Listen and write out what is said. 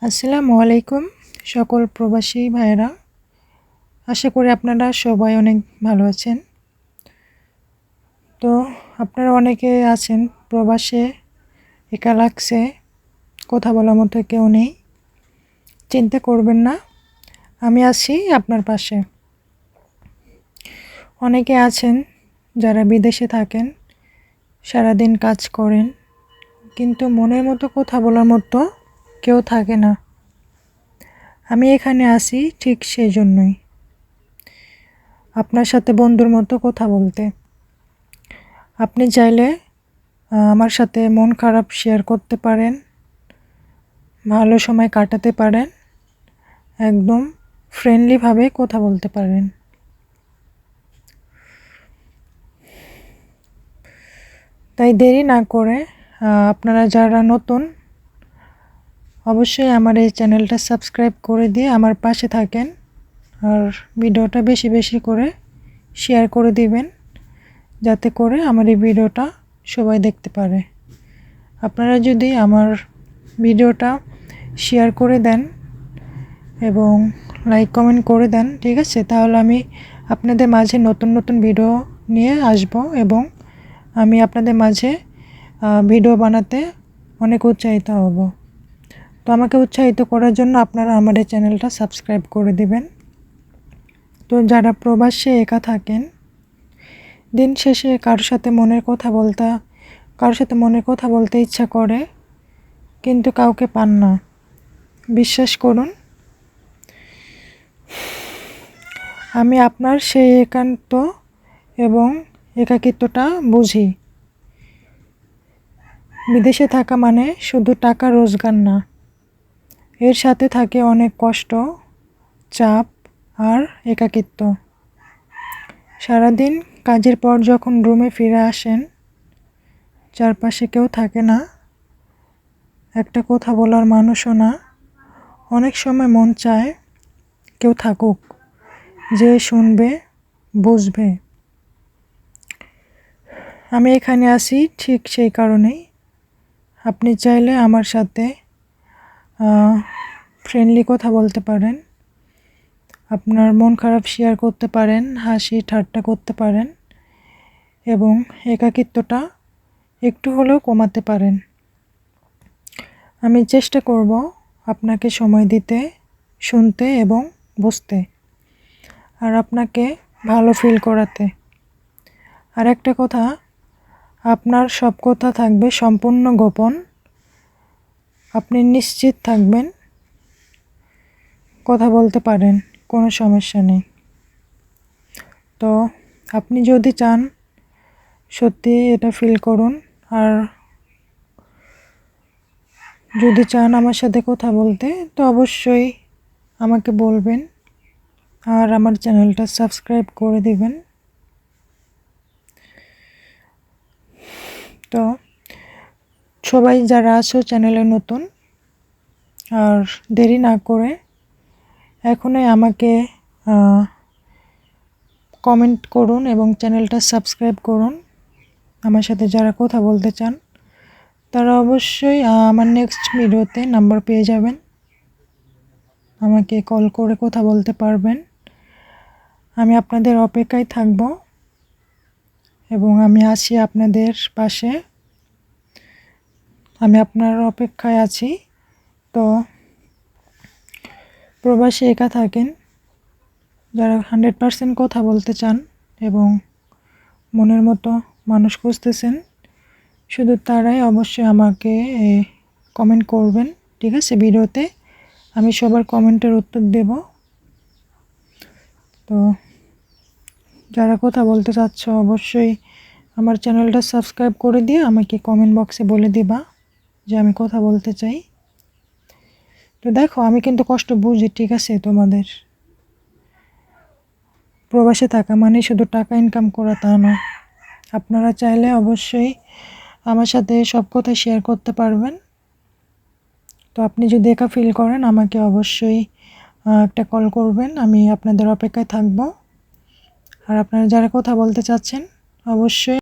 আসসালামু আলাইকুম সকল প্রবাসী ভাইয়েরা, আশা করি আপনারা সবাই অনেক ভালো আছেন। তো আপনারা অনেকে আছেন প্রবাসে, একা লাগছে, কথা বলার মতো কেউ নেই। চিন্তা করবেন না, আমি আছি আপনার পাশে। অনেকে আছেন যারা বিদেশে থাকেন, সারাদিন কাজ করেন, কিন্তু মনের মতো কথা বলার মতো কেউ থাকে না। আমি এখানে আসি ঠিক সেই জন্যই, আপনার সাথে বন্ধুর মতো কথা বলতে। আপনি চাইলে আমার সাথে মন খারাপ শেয়ার করতে পারেন, ভালো সময় কাটাতে পারেন, একদম ফ্রেন্ডলিভাবে কথা বলতে পারেন। তাই দেরি না করে আপনারা যারা নতুন, অবশ্যই আমার এই চ্যানেলটা সাবস্ক্রাইব করে দিয়ে আমার পাশে থাকেন, আর ভিডিওটা বেশি বেশি করে শেয়ার করে দিবেন, যাতে করে আমার এই ভিডিওটা সবাই দেখতে পারে। আপনারা যদি আমার ভিডিওটা শেয়ার করে দেন এবং লাইক কমেন্ট করে দেন, ঠিক আছে, তাহলে আমি আপনাদের মাঝে নতুন নতুন ভিডিও নিয়ে আসব এবং আমি আপনাদের মাঝে ভিডিও বানাতে অনেক উৎসাহিত হব। তো আমাকে উৎসাহিত করার জন্য আপনারা আমার এই চ্যানেলটা সাবস্ক্রাইব করে দিবেন। তো যারা প্রবাসে একা থাকেন, দিন শেষে কারোর সাথে মনের কথা বলতে ইচ্ছা করে, কিন্তু কাউকে পান না। বিশ্বাস করুন, আমি আপনার সেই একান্ত এবং একাকিত্বটা বুঝি। বিদেশে থাকা মানে শুধু টাকা রোজগার না, এর সাথে থাকে অনেক কষ্ট, চাপ আর একাকিত্ব। সারাদিন কাজের পর যখন রুমে ফিরে আসেন, চারপাশে কেউ থাকে না, একটা কথা বলার মানুষও না। অনেক সময় মন চায় কেউ থাকুক, যে শুনবে, বুঝবে। আমি এখানে আসি ঠিক সেই কারণেই। আপনি চাইলে আমার সাথে ফ্রেন্ডলি কথা বলতে পারেন, আপনার মন খারাপ শেয়ার করতে পারেন, হাসি ঠাট্টা করতে পারেন এবং একাকিত্বটা একটু হলেও কমাতে পারেন। আমি চেষ্টা করব আপনাকে সময় দিতে, শুনতে এবং বুঝতে, আর আপনাকে ভালো ফিল করাতে। আর একটা কথা, আপনার সব কথা থাকবে সম্পূর্ণ গোপন। আপনি নিশ্চিত থাকবেন, কথা বলতে পারেন, কোনো সমস্যা নেই। তো আপনি যদি চান, সত্যি এটা ফিল করুন, আর যদি চান আমার সাথে কথা বলতে, তো অবশ্যই আমাকে বলবেন আর আমার চ্যানেলটা সাবস্ক্রাইব করে দিবেন। তো সবাই যারা আছো চ্যানেলে নতুন, আর দেরি না করে এখনই আমাকে কমেন্ট করুন এবং চ্যানেলটা সাবস্ক্রাইব করুন। আমার সাথে যারা কথা বলতে চান, তারা অবশ্যই আমার নেক্সট ভিডিওতে নাম্বার পেয়ে যাবেন, আমাকে কল করে কথা বলতে পারবেন। আমি আপনাদের অপেক্ষায় থাকব এবং আমি আছি আপনাদের পাশে, আমি আপনার অপেক্ষায় আছি। তো প্রবাসে একা থাকেন, যারা 100% কথা বলতে চান এবং মনের মতো মানুষ খুঁজতেছেন, শুধু তারাই অবশ্যই আমাকে কমেন্ট করবেন, ঠিক আছে। ভিডিওতে আমি সবার কমেন্টের উত্তর দেব। তো যারা কথা বলতে চাচ্ছ, অবশ্যই আমার চ্যানেলটা সাবস্ক্রাইব করে দিয়ে আমাকে কমেন্ট বক্সে বলে দিবা যে আমি কথা বলতে চাই। তো দেখো, আমি কিন্তু কষ্ট বুঝি, ঠিক আছে। তোমাদের প্রবাসে থাকা মানে শুধু টাকা ইনকাম করা তা না। আপনারা চাইলে অবশ্যই আমার সাথে সব কথা শেয়ার করতে পারবেন। তো আপনি যদি একা ফিল করেন, আমাকে অবশ্যই একটা কল করবেন, আমি আপনাদের অপেক্ষায় থাকব। আর আপনারা যারা কথা বলতে চাচ্ছেন, অবশ্যই